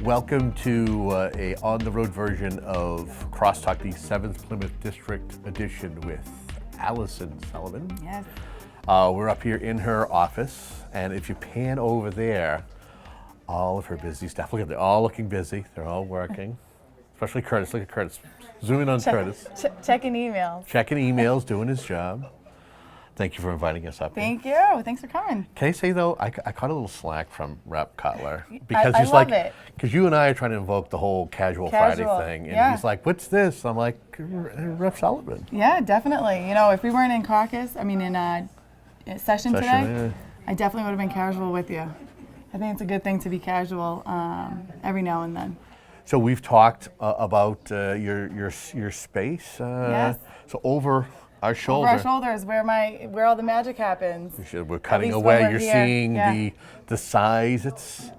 Welcome to a on-the-road version of CrossTalk, the 7th Plymouth District edition with Alyson Sullivan. Yes. We're up here in her office, and if you pan over there, all of her busy staff, look at, they're all looking busy, they're all working. Especially Curtis, look at Curtis. Zoom in on Curtis. Checking emails. Checking emails, doing his job. Thank you for inviting us up here. Thank you. Thanks for coming. Can I say though, I caught a little slack from Rep. Cutler I he's love like, it. because you and I are trying to invoke the whole casual Friday thing, and yeah. he's like, "What's this?" I'm like, "Rep. Sullivan." Yeah, definitely. You know, if we weren't in caucus, session today, yeah. I definitely would have been casual with you. I think it's a good thing to be casual every now and then. So we've talked about your space. Yes. So over our shoulder. Over our shoulders, where all the magic happens. We're cutting least when away. we're You're here. seeing Yeah. the size. It's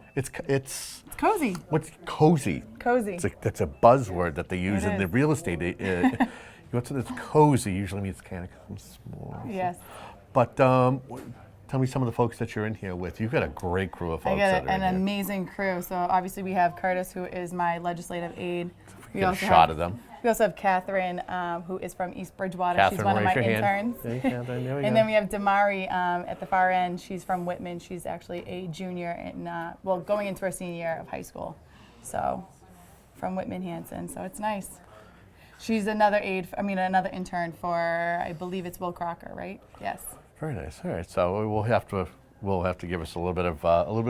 Cozy. what's cozy? Cozy. That's a buzzword that they use It in the is. real estate. What's it's cozy usually means kind of small. Yes. But tell me some of the folks that you're in here with. You've got a great crew of folks. I that got are an in here. amazing crew. So obviously we have Curtis, who is my legislative aide. Get a shot of them. We also have Catherine, who is from East Bridgewater. Catherine, She's one of my raise your hand. interns. Hey, Catherine, there we And go. then we have Damari at the far end. She's from Whitman. She's actually a junior in, going into her senior year of high school. So, from Whitman Hanson. So it's nice. She's another intern for, I believe it's Will Crocker, right? Yes. Very nice. All right, so we'll have to give us a little bit of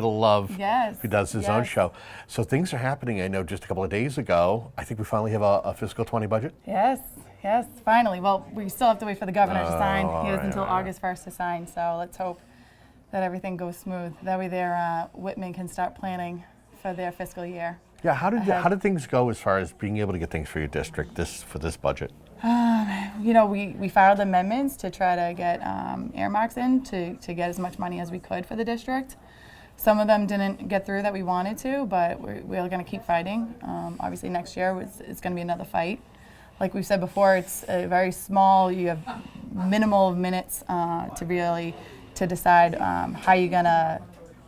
love. Yes. He does his own yes. show. So things are happening. I know just a couple of days ago, I think we finally have a fiscal 20 budget. Yes, finally. Well, we still have to wait for the governor to sign. all He has right, until all right. August 1st to sign, so let's hope that everything goes smooth. That way Whitman can start planning for their fiscal year. Yeah, how did things go as far as being able to get things for your district for this budget? You know, we filed amendments to try to get earmarks in to get as much money as we could for the district. Some of them didn't get through that we wanted to, but we're going to keep fighting. Obviously, next year it's going to be another fight. Like we've said before, it's very small. You have minimal minutes to decide how you're going to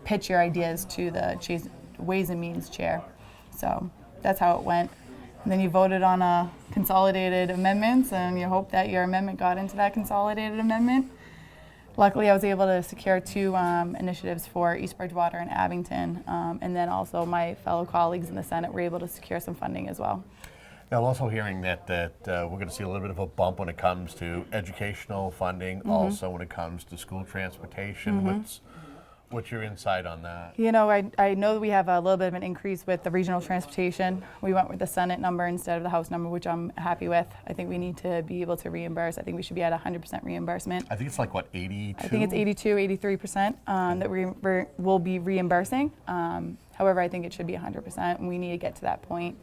pitch your ideas to the Ways and Means chair. So that's how it went. And then you voted on consolidated amendments, and you hope that your amendment got into that consolidated amendment. Luckily, I was able to secure two initiatives for East Bridgewater and Abington, and then also my fellow colleagues in the Senate were able to secure some funding as well. Now, I'm also hearing that we're going to see a little bit of a bump when it comes to educational funding, also when it comes to school transportation. What's your insight on that? You know, I know that we have a little bit of an increase with the regional transportation. We went with the Senate number instead of the House number, which I'm happy with. I think we need to be able to reimburse. I think we should be at 100% reimbursement. I think it's like, what, 82? I think it's 82, 83% that we'll be reimbursing. However, I think it should be 100%, and we need to get to that point.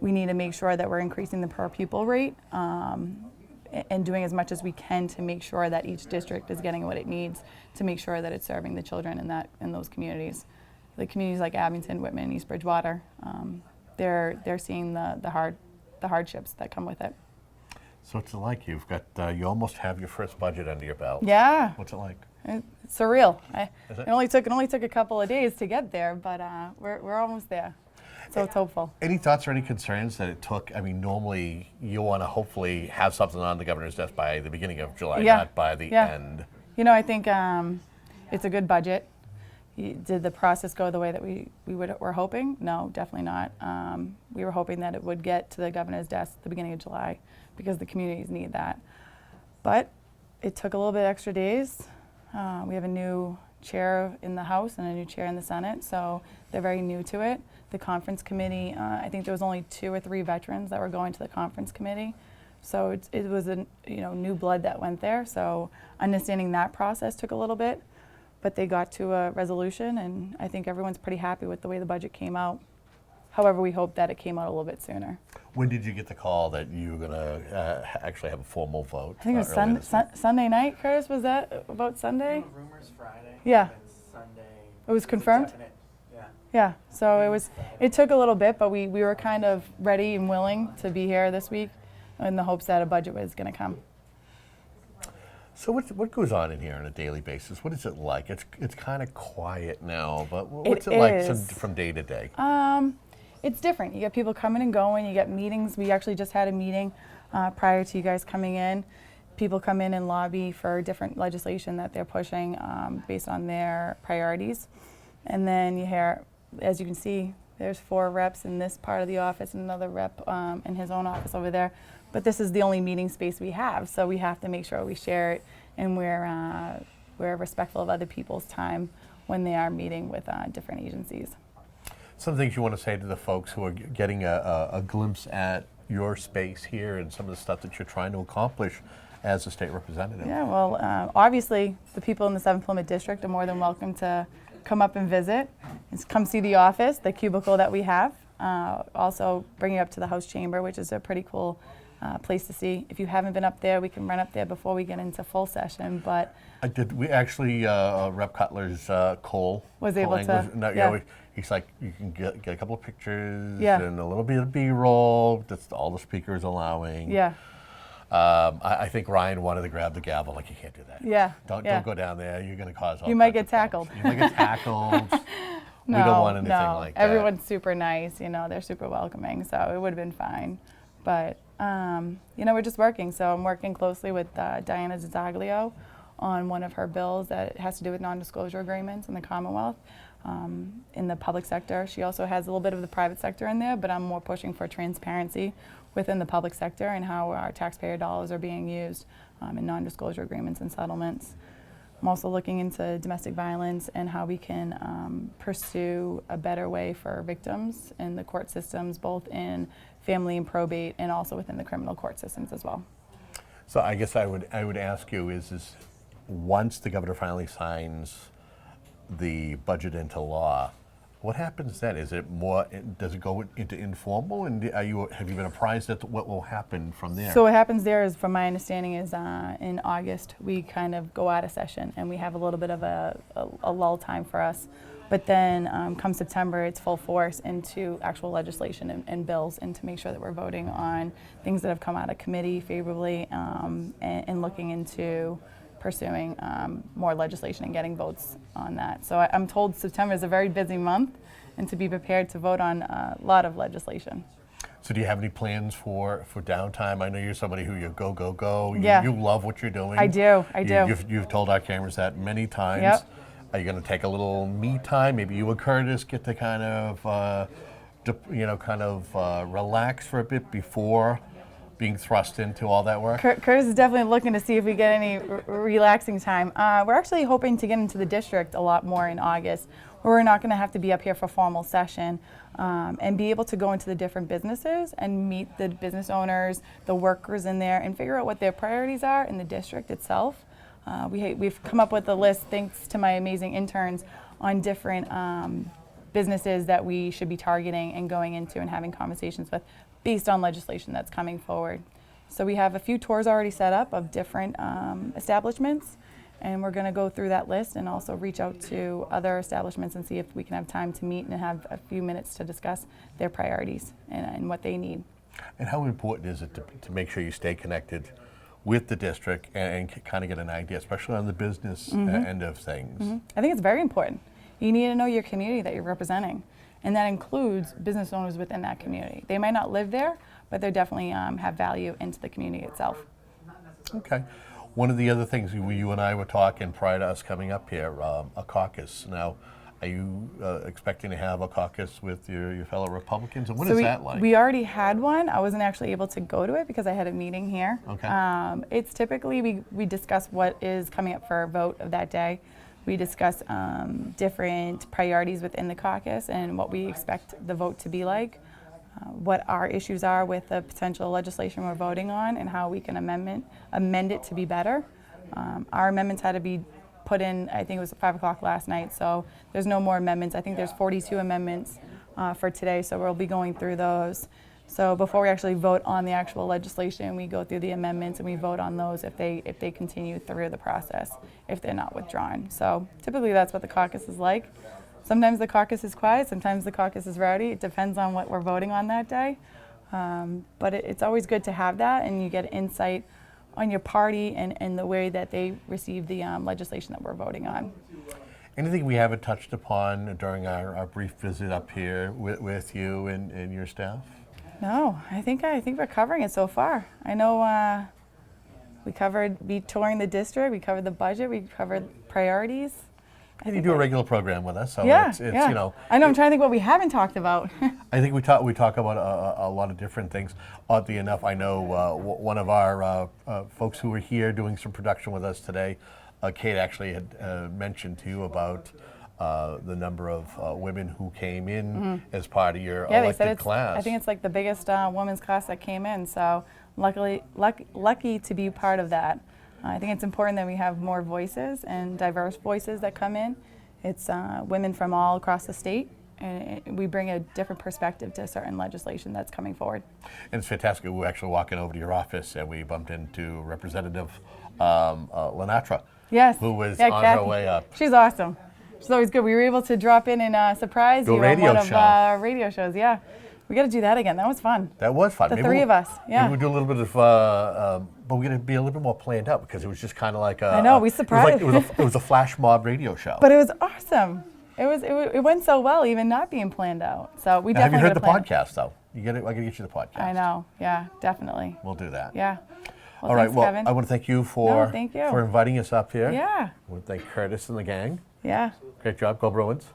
We need to make sure that we're increasing the per pupil rate and doing as much as we can to make sure that each district is getting what it needs to make sure that it's serving the children in those communities. The communities like Abington, Whitman, East Bridgewater, they're seeing the hardships that come with it. So it's like you almost have your first budget under your belt. Yeah. What's it like? It's surreal. Is It only took a couple of days to get there, but we're almost there. So it's hopeful. Any thoughts or any concerns that it took? I mean, normally you want to hopefully have something on the governor's desk by the beginning of July, not by the end. You know, I think it's a good budget. Did the process go the way that we were hoping? No, definitely not. We were hoping that it would get to the governor's desk at the beginning of July because the communities need that. But it took a little bit extra days. We have a new chair in the House and a new chair in the Senate, so they're very new to it. The conference committee, I think there was only 2 or 3 veterans that were going to the conference committee. So it was new blood that went there. So understanding that process took a little bit, but they got to a resolution, and I think everyone's pretty happy with the way the budget came out. However, we hope that it came out a little bit sooner. When did you get the call that you were going to actually have a formal vote? I think it was Sunday night, Curtis. Was that about Sunday? Rumors Friday. Yeah. And Sunday. It was confirmed? Definite. Yeah. Yeah, so it took a little bit, but we were kind of ready and willing to be here this week in the hopes that a budget was going to come. So what goes on in here on a daily basis? What is it like? It's kind of quiet now, but what's it like from day to day? it's different. You get people coming and going. You get meetings. We actually just had a meeting prior to you guys coming in. People come in and lobby for different legislation that they're pushing based on their priorities. And then you hear, as you can see, there's 4 reps in this part of the office and another rep in his own office over there. But this is the only meeting space we have, so we have to make sure we share it and we're respectful of other people's time when they are meeting with different agencies. Some things you want to say to the folks who are getting a glimpse at your space here and some of the stuff that you're trying to accomplish as a state representative? Yeah, well, obviously the people in the 7th Plymouth district are more than welcome to come up and visit, and come see the office, the cubicle that we have. Also bring you up to the House Chamber, which is a pretty cool place to see. If you haven't been up there, we can run up there before we get into full session. But We actually, Rep. Cutler's Cole was able to. He's like, you can get a couple of pictures Yeah. and a little bit of B-roll. That's all the speaker's allowing. Yeah. I think Ryan wanted to grab the gavel, like, you can't do that. Yeah. Don't go down there. You're going to cause all You might kinds get of problems. You might get tackled. We don't want anything like that. Everyone's super nice. They're super welcoming, so it would have been fine. But we're just working. So I'm working closely with Diana Zazzaglio on one of her bills that has to do with non-disclosure agreements in the Commonwealth in the public sector. She also has a little bit of the private sector in there, but I'm more pushing for transparency within the public sector and how our taxpayer dollars are being used in non-disclosure agreements and settlements. I'm also looking into domestic violence and how we can pursue a better way for victims in the court systems, both in family and probate and also within the criminal court systems as well. So I guess I would ask you is once the governor finally signs the budget into law, what happens then? Is it more? Does it go into informal? And have you been apprised at what will happen from there? So what happens there is, from my understanding, is in August we kind of go out of session and we have a little bit of a lull time for us. But then come September, it's full force into actual legislation and bills, and to make sure that we're voting on things that have come out of committee favorably and looking into pursuing more legislation and getting votes on that. So I'm told September is a very busy month, and to be prepared to vote on a lot of legislation. So do you have any plans for downtime? I know you're somebody who you go. Yeah. You love what you're doing. I do. You've told our cameras that many times. Yep. Are you going to take a little me time? Maybe you and Curtis get to kind of, relax for a bit before being thrust into all that work? Curtis is definitely looking to see if we get any relaxing time. We're actually hoping to get into the district a lot more in August, where we're not going to have to be up here for formal session, and be able to go into the different businesses and meet the business owners, the workers in there, and figure out what their priorities are in the district itself. We've come up with a list, thanks to my amazing interns, on different businesses that we should be targeting and going into and having conversations with based on legislation that's coming forward. So we have a few tours already set up of different establishments, and we're going to go through that list and also reach out to other establishments and see if we can have time to meet and have a few minutes to discuss their priorities and what they need. And how important is it to make sure you stay connected with the district and kind of get an idea, especially on the business end of things? Mm-hmm. I think it's very important. You need to know your community that you're representing, and that includes business owners within that community. They might not live there, but they definitely have value into the community itself. Okay. One of the other things you and I were talking prior to us coming up here, a caucus. Now, are you expecting to have a caucus with your fellow Republicans? And what is that like? We already had one. I wasn't actually able to go to it because I had a meeting here. Okay. It's typically, we discuss what is coming up for a vote of that day. We discuss different priorities within the caucus and what we expect the vote to be like, what our issues are with the potential legislation we're voting on, and how we can amend it to be better. Our amendments had to be put in, I think it was at 5 o'clock last night, so there's no more amendments. I think there's 42 amendments for today, so we'll be going through those. So before we actually vote on the actual legislation, we go through the amendments and we vote on those if they continue through the process, if they're not withdrawn. So typically that's what the caucus is like. Sometimes the caucus is quiet, sometimes the caucus is rowdy. It depends on what we're voting on that day. But it's always good to have that, and you get insight on your party and the way that they receive the legislation that we're voting on. Anything we haven't touched upon during our brief visit up here with you and your staff? No, I think we're covering it so far. I know we covered touring the district, we covered the budget, we covered priorities. And you do a regular program with us, so Yeah, it's yeah. you know. I know. I'm trying to think what we haven't talked about. I think we talk about a lot of different things. Oddly enough, I know one of our folks who were here doing some production with us today, Kate actually had mentioned to you about the number of women who came in as part of your Yeah, they elected said it's. class. I think it's like the biggest women's class that came in. So lucky to be part of that. I think it's important that we have more voices and diverse voices that come in. It's women from all across the state, and we bring a different perspective to certain legislation that's coming forward. And it's fantastic. We were actually walking over to your office and we bumped into Representative Lenatra, Yes. who was Yeah, on Kathy. her way up. She's awesome. She's always good. We were able to drop in and surprise Do a you radio on one show. of our radio shows. Yeah, we got to do that again. That was fun. That was fun. The three of us, yeah. Maybe we'll do a little bit of, but we're going to be a little bit more planned out because it was just kind of like a. I know, we surprised. It was a flash mob radio show. But it was awesome. It went so well, even not being planned out. So we Now, have you definitely heard the gotta plan it. podcast though? I got to get you the podcast. I know. Yeah, definitely. We'll do that. Yeah. Well, All right. thanks, Well, Kevin. I want to thank you for thank you. for inviting us up here. Yeah. I want to thank Curtis and the gang. Yeah. Great job, go Bruins.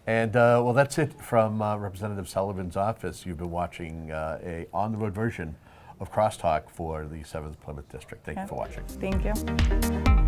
And well, that's it from Representative Sullivan's office. You've been watching a on-the-road version of CrossTalk for the 7th Plymouth District. Thank you for watching. Thank you.